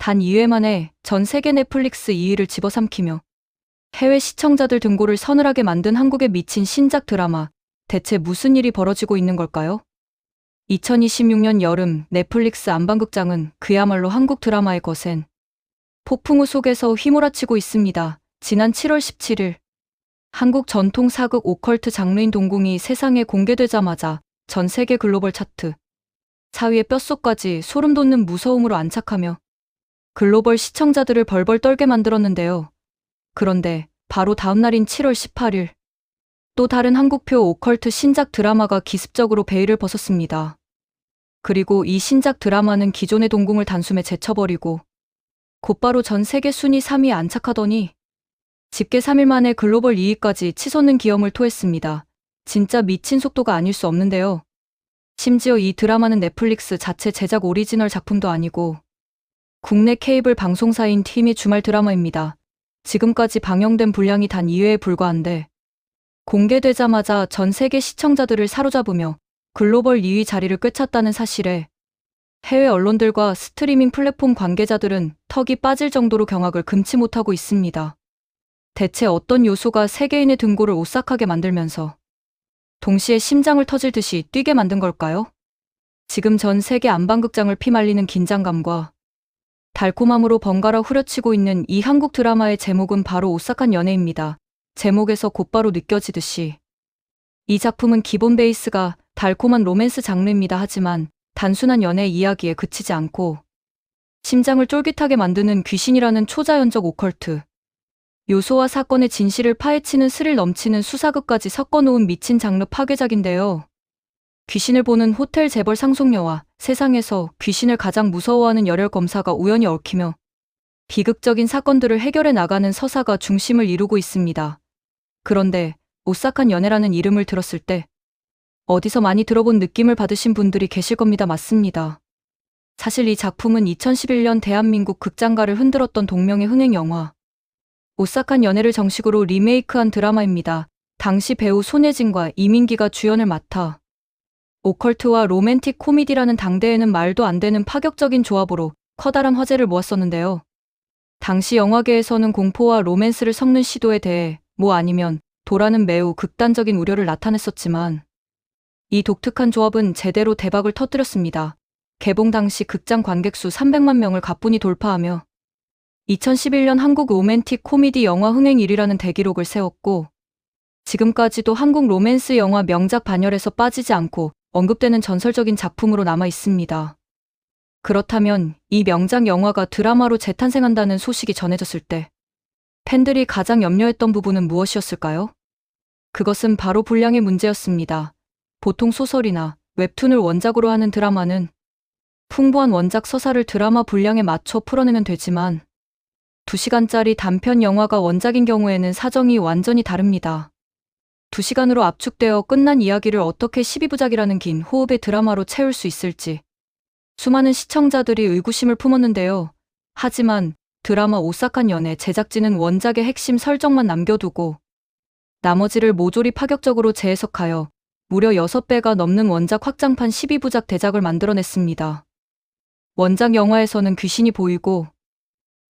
단 2회 만에 전 세계 넷플릭스 2위를 집어삼키며 해외 시청자들 등골을 서늘하게 만든 한국의 미친 신작 드라마. 대체 무슨 일이 벌어지고 있는 걸까요? 2026년 여름 넷플릭스 안방극장은 그야말로 한국 드라마의 거센 폭풍우 속에서 휘몰아치고 있습니다. 지난 7월 17일 한국 전통 사극 오컬트 장르인 동궁이 세상에 공개되자마자 전 세계 글로벌 차트 4위의 뼛속까지 소름 돋는 무서움으로 안착하며 글로벌 시청자들을 벌벌 떨게 만들었는데요. 그런데 바로 다음 날인 7월 18일 또 다른 한국표 오컬트 신작 드라마가 기습적으로 베일을 벗었습니다. 그리고 이 신작 드라마는 기존의 동궁을 단숨에 제쳐버리고 곧바로 전 세계 순위 3위에 안착하더니 집계 3일 만에 글로벌 2위까지 치솟는 기염을 토했습니다. 진짜 미친 속도가 아닐 수 없는데요. 심지어 이 드라마는 넷플릭스 자체 제작 오리지널 작품도 아니고 국내 케이블 방송사인 티미 주말 드라마입니다. 지금까지 방영된 분량이 단 2회에 불과한데 공개되자마자 전 세계 시청자들을 사로잡으며 글로벌 2위 자리를 꿰찼다는 사실에 해외 언론들과 스트리밍 플랫폼 관계자들은 턱이 빠질 정도로 경악을 금치 못하고 있습니다. 대체 어떤 요소가 세계인의 등골을 오싹하게 만들면서 동시에 심장을 터질 듯이 뛰게 만든 걸까요? 지금 전 세계 안방극장을 피말리는 긴장감과 달콤함으로 번갈아 후려치고 있는 이 한국 드라마의 제목은 바로 오싹한 연애입니다. 제목에서 곧바로 느껴지듯이 이 작품은 기본 베이스가 달콤한 로맨스 장르입니다. 하지만 단순한 연애 이야기에 그치지 않고 심장을 쫄깃하게 만드는 귀신이라는 초자연적 오컬트 요소와 사건의 진실을 파헤치는 스릴 넘치는 수사극까지 섞어놓은 미친 장르 파괴작인데요. 귀신을 보는 호텔 재벌 상속녀와 세상에서 귀신을 가장 무서워하는 열혈 검사가 우연히 얽히며 비극적인 사건들을 해결해 나가는 서사가 중심을 이루고 있습니다. 그런데 오싹한 연애라는 이름을 들었을 때 어디서 많이 들어본 느낌을 받으신 분들이 계실 겁니다. 맞습니다. 사실 이 작품은 2011년 대한민국 극장가를 흔들었던 동명의 흥행 영화 오싹한 연애를 정식으로 리메이크한 드라마입니다. 당시 배우 손예진과 이민기가 주연을 맡아 오컬트와 로맨틱 코미디라는 당대에는 말도 안 되는 파격적인 조합으로 커다란 화제를 모았었는데요. 당시 영화계에서는 공포와 로맨스를 섞는 시도에 대해 뭐 아니면 도라는 매우 극단적인 우려를 나타냈었지만 이 독특한 조합은 제대로 대박을 터뜨렸습니다. 개봉 당시 극장 관객수 300만 명을 가뿐히 돌파하며 2011년 한국 로맨틱 코미디 영화 흥행 1위라는 대기록을 세웠고 지금까지도 한국 로맨스 영화 명작 반열에서 빠지지 않고 언급되는 전설적인 작품으로 남아 있습니다. 그렇다면 이 명작 영화가 드라마로 재탄생한다는 소식이 전해졌을 때 팬들이 가장 염려했던 부분은 무엇이었을까요? 그것은 바로 분량의 문제였습니다. 보통 소설이나 웹툰을 원작으로 하는 드라마는 풍부한 원작 서사를 드라마 분량에 맞춰 풀어내면 되지만 2시간짜리 단편 영화가 원작인 경우에는 사정이 완전히 다릅니다. 2시간으로 압축되어 끝난 이야기를 어떻게 12부작이라는 긴 호흡의 드라마로 채울 수 있을지 수많은 시청자들이 의구심을 품었는데요. 하지만 드라마 오싹한 연애 제작진은 원작의 핵심 설정만 남겨두고 나머지를 모조리 파격적으로 재해석하여 무려 6배가 넘는 원작 확장판 12부작 대작을 만들어냈습니다. 원작 영화에서는 귀신이 보이고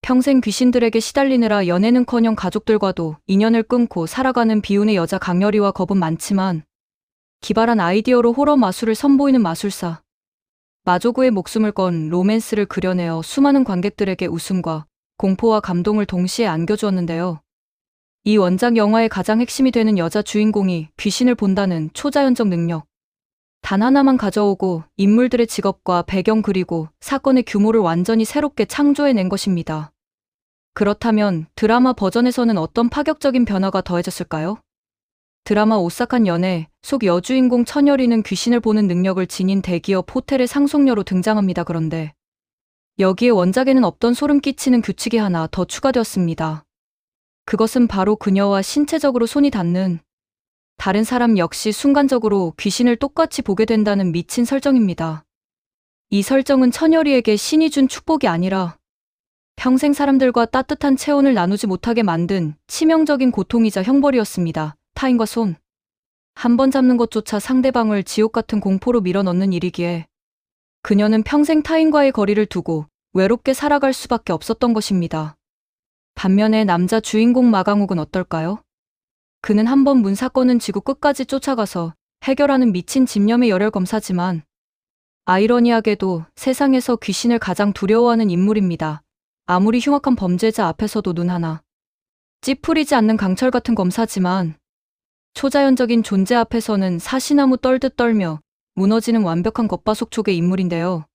평생 귀신들에게 시달리느라 연애는커녕 가족들과도 인연을 끊고 살아가는 비운의 여자 강렬이와 겁은 많지만 기발한 아이디어로 호러 마술을 선보이는 마술사 마조구의 목숨을 건 로맨스를 그려내어 수많은 관객들에게 웃음과 공포와 감동을 동시에 안겨주었는데요. 이 원작 영화의 가장 핵심이 되는 여자 주인공이 귀신을 본다는 초자연적 능력 단 하나만 가져오고 인물들의 직업과 배경 그리고 사건의 규모를 완전히 새롭게 창조해낸 것입니다. 그렇다면 드라마 버전에서는 어떤 파격적인 변화가 더해졌을까요? 드라마 오싹한 연애 속 여주인공 천열이는 귀신을 보는 능력을 지닌 대기업 호텔의 상속녀로 등장합니다. 그런데 여기에 원작에는 없던 소름 끼치는 규칙이 하나 더 추가되었습니다. 그것은 바로 그녀와 신체적으로 손이 닿는 다른 사람 역시 순간적으로 귀신을 똑같이 보게 된다는 미친 설정입니다. 이 설정은 천열이에게 신이 준 축복이 아니라 평생 사람들과 따뜻한 체온을 나누지 못하게 만든 치명적인 고통이자 형벌이었습니다. 타인과 손 한 번 잡는 것조차 상대방을 지옥 같은 공포로 밀어넣는 일이기에 그녀는 평생 타인과의 거리를 두고 외롭게 살아갈 수밖에 없었던 것입니다. 반면에 남자 주인공 마강욱은 어떨까요? 그는 한번 문사건은 지구 끝까지 쫓아가서 해결하는 미친 집념의 열혈 검사지만 아이러니하게도 세상에서 귀신을 가장 두려워하는 인물입니다. 아무리 흉악한 범죄자 앞에서도 눈 하나 찌푸리지 않는 강철 같은 검사지만 초자연적인 존재 앞에서는 사시나무 떨듯 떨며 무너지는 완벽한 겉바속촉의 인물인데요.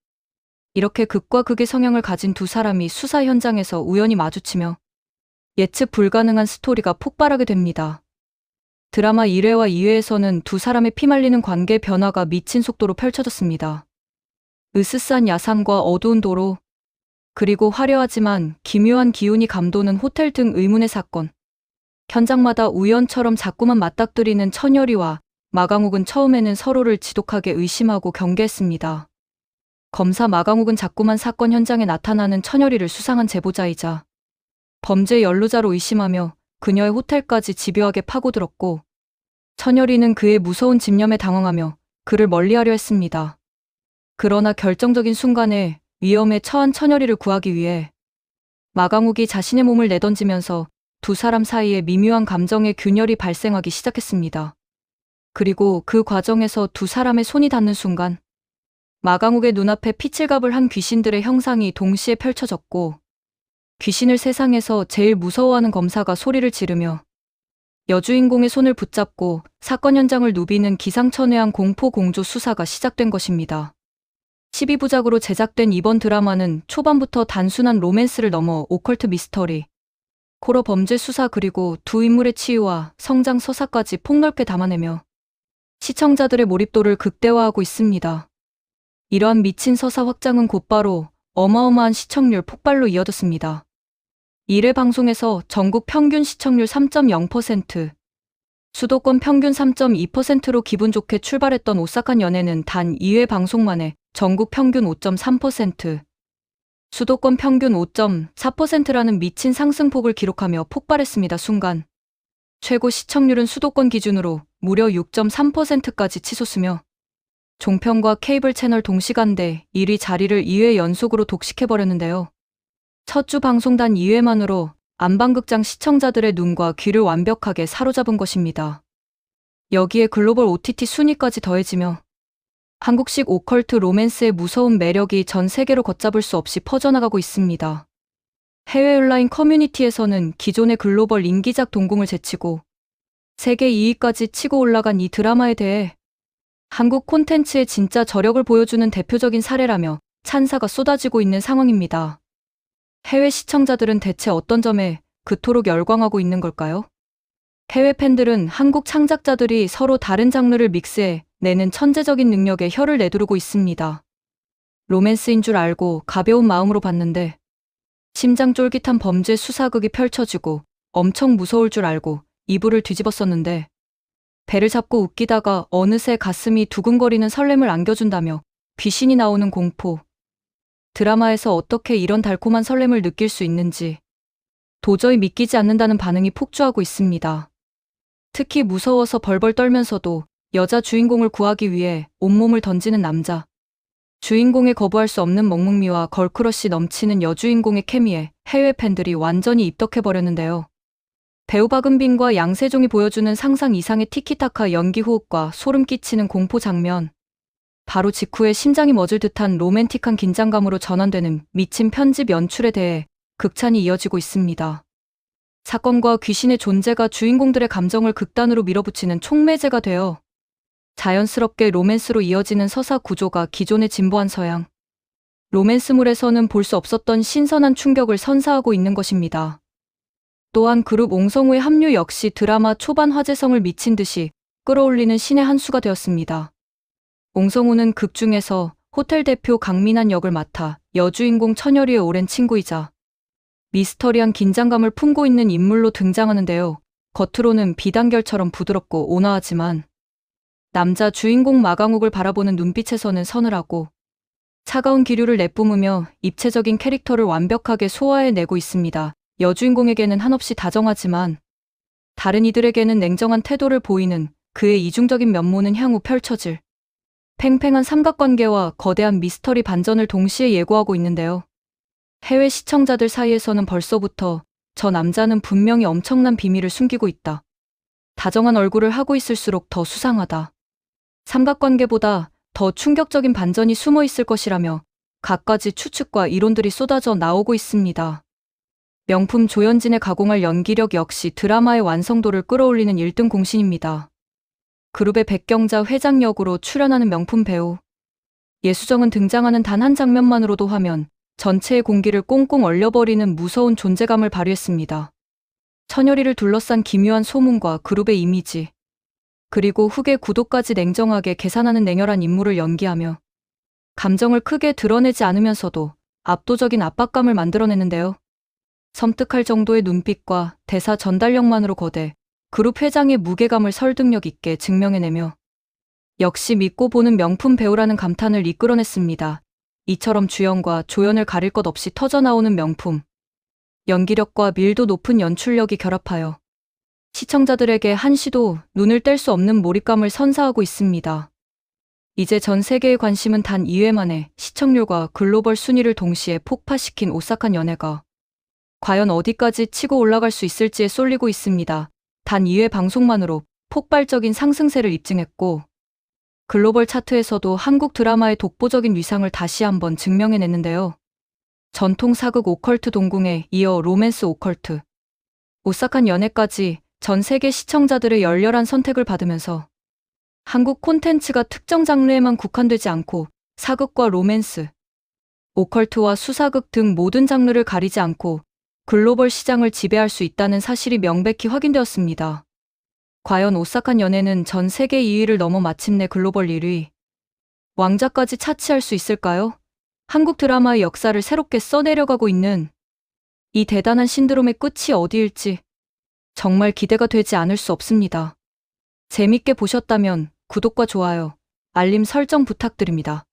이렇게 극과 극의 성향을 가진 두 사람이 수사 현장에서 우연히 마주치며 예측 불가능한 스토리가 폭발하게 됩니다. 드라마 1회와 2회에서는 두 사람의 피말리는 관계의 변화가 미친 속도로 펼쳐졌습니다. 으스스한 야산과 어두운 도로, 그리고 화려하지만 기묘한 기운이 감도는 호텔 등 의문의 사건. 현장마다 우연처럼 자꾸만 맞닥뜨리는 천열이와 마강욱은 처음에는 서로를 지독하게 의심하고 경계했습니다. 검사 마강욱은 자꾸만 사건 현장에 나타나는 천열이를 수상한 제보자이자 범죄 연루자로 의심하며 그녀의 호텔까지 집요하게 파고들었고, 천열이는 그의 무서운 집념에 당황하며 그를 멀리하려 했습니다. 그러나 결정적인 순간에 위험에 처한 천열이를 구하기 위해 마강욱이 자신의 몸을 내던지면서 두 사람 사이에 미묘한 감정의 균열이 발생하기 시작했습니다. 그리고 그 과정에서 두 사람의 손이 닿는 순간 마강욱의 눈앞에 피칠갑을 한 귀신들의 형상이 동시에 펼쳐졌고, 귀신을 세상에서 제일 무서워하는 검사가 소리를 지르며 여주인공의 손을 붙잡고 사건 현장을 누비는 기상천외한 공포 공조 수사가 시작된 것입니다. 12부작으로 제작된 이번 드라마는 초반부터 단순한 로맨스를 넘어 오컬트 미스터리, 코러 범죄 수사 그리고 두 인물의 치유와 성장 서사까지 폭넓게 담아내며 시청자들의 몰입도를 극대화하고 있습니다. 이러한 미친 서사 확장은 곧바로 어마어마한 시청률 폭발로 이어졌습니다. 1회 방송에서 전국 평균 시청률 3.0%, 수도권 평균 3.2%로 기분 좋게 출발했던 오싹한 연애는 단 2회 방송 만에 전국 평균 5.3%, 수도권 평균 5.4%라는 미친 상승폭을 기록하며 폭발했습니다. 순간 최고 시청률은 수도권 기준으로 무려 6.3%까지 치솟으며 종편과 케이블 채널 동시간대 1위 자리를 2회 연속으로 독식해버렸는데요. 첫 주 방송 단 2회만으로 안방극장 시청자들의 눈과 귀를 완벽하게 사로잡은 것입니다. 여기에 글로벌 OTT 순위까지 더해지며 한국식 오컬트 로맨스의 무서운 매력이 전 세계로 걷잡을 수 없이 퍼져나가고 있습니다. 해외 온라인 커뮤니티에서는 기존의 글로벌 인기작 동궁을 제치고 세계 2위까지 치고 올라간 이 드라마에 대해 한국 콘텐츠의 진짜 저력을 보여주는 대표적인 사례라며 찬사가 쏟아지고 있는 상황입니다. 해외 시청자들은 대체 어떤 점에 그토록 열광하고 있는 걸까요? 해외 팬들은 한국 창작자들이 서로 다른 장르를 믹스해 내는 천재적인 능력에 혀를 내두르고 있습니다. 로맨스인 줄 알고 가벼운 마음으로 봤는데 심장 쫄깃한 범죄 수사극이 펼쳐지고 엄청 무서울 줄 알고 이불을 뒤집었었는데 배를 잡고 웃기다가 어느새 가슴이 두근거리는 설렘을 안겨준다며 귀신이 나오는 공포. 드라마에서 어떻게 이런 달콤한 설렘을 느낄 수 있는지 도저히 믿기지 않는다는 반응이 폭주하고 있습니다. 특히 무서워서 벌벌 떨면서도 여자 주인공을 구하기 위해 온몸을 던지는 남자. 주인공의 거부할 수 없는 먹먹미와 걸크러쉬 넘치는 여주인공의 케미에 해외 팬들이 완전히 입덕해버렸는데요. 배우 박은빈과 양세종이 보여주는 상상 이상의 티키타카 연기 호흡과 소름 끼치는 공포 장면. 바로 직후에 심장이 멎을 듯한 로맨틱한 긴장감으로 전환되는 미친 편집 연출에 대해 극찬이 이어지고 있습니다. 사건과 귀신의 존재가 주인공들의 감정을 극단으로 밀어붙이는 촉매제가 되어 자연스럽게 로맨스로 이어지는 서사 구조가 기존의 진보한 서양 로맨스물에서는 볼 수 없었던 신선한 충격을 선사하고 있는 것입니다. 또한 그룹 옹성우의 합류 역시 드라마 초반 화제성을 미친 듯이 끌어올리는 신의 한 수가 되었습니다. 옹성우는 극 중에서 호텔 대표 강민한 역을 맡아 여주인공 천열이의 오랜 친구이자 미스터리한 긴장감을 품고 있는 인물로 등장하는데요. 겉으로는 비단결처럼 부드럽고 온화하지만 남자 주인공 마강욱을 바라보는 눈빛에서는 서늘하고 차가운 기류를 내뿜으며 입체적인 캐릭터를 완벽하게 소화해내고 있습니다. 여주인공에게는 한없이 다정하지만 다른 이들에게는 냉정한 태도를 보이는 그의 이중적인 면모는 향후 펼쳐질 팽팽한 삼각관계와 거대한 미스터리 반전을 동시에 예고하고 있는데요. 해외 시청자들 사이에서는 벌써부터 저 남자는 분명히 엄청난 비밀을 숨기고 있다. 다정한 얼굴을 하고 있을수록 더 수상하다. 삼각관계보다 더 충격적인 반전이 숨어 있을 것이라며 갖가지 추측과 이론들이 쏟아져 나오고 있습니다. 명품 조연진의 가공할 연기력 역시 드라마의 완성도를 끌어올리는 1등 공신입니다. 그룹의 백경자 회장 역으로 출연하는 명품 배우. 예수정은 등장하는 단 한 장면만으로도 화면 전체의 공기를 꽁꽁 얼려버리는 무서운 존재감을 발휘했습니다. 천열이를 둘러싼 기묘한 소문과 그룹의 이미지, 그리고 후계 구도까지 냉정하게 계산하는 냉혈한 인물을 연기하며 감정을 크게 드러내지 않으면서도 압도적인 압박감을 만들어내는데요. 섬뜩할 정도의 눈빛과 대사 전달력만으로 거대 그룹 회장의 무게감을 설득력 있게 증명해내며 역시 믿고 보는 명품 배우라는 감탄을 이끌어냈습니다. 이처럼 주연과 조연을 가릴 것 없이 터져나오는 명품. 연기력과 밀도 높은 연출력이 결합하여 시청자들에게 한시도 눈을 뗄 수 없는 몰입감을 선사하고 있습니다. 이제 전 세계의 관심은 단 2회 만에 시청률과 글로벌 순위를 동시에 폭파시킨 오싹한 연애가 과연 어디까지 치고 올라갈 수 있을지에 쏠리고 있습니다. 단 2회 방송만으로 폭발적인 상승세를 입증했고 글로벌 차트에서도 한국 드라마의 독보적인 위상을 다시 한번 증명해냈는데요. 전통 사극 오컬트 동궁에 이어 로맨스 오컬트, 오싹한 연애까지 전 세계 시청자들의 열렬한 선택을 받으면서 한국 콘텐츠가 특정 장르에만 국한되지 않고 사극과 로맨스, 오컬트와 수사극 등 모든 장르를 가리지 않고 글로벌 시장을 지배할 수 있다는 사실이 명백히 확인되었습니다. 과연 오싹한 연애는 전 세계 2위를 넘어 마침내 글로벌 1위, 왕좌까지 차지할 수 있을까요? 한국 드라마의 역사를 새롭게 써내려가고 있는 이 대단한 신드롬의 끝이 어디일지 정말 기대가 되지 않을 수 없습니다. 재밌게 보셨다면 구독과 좋아요, 알림 설정 부탁드립니다.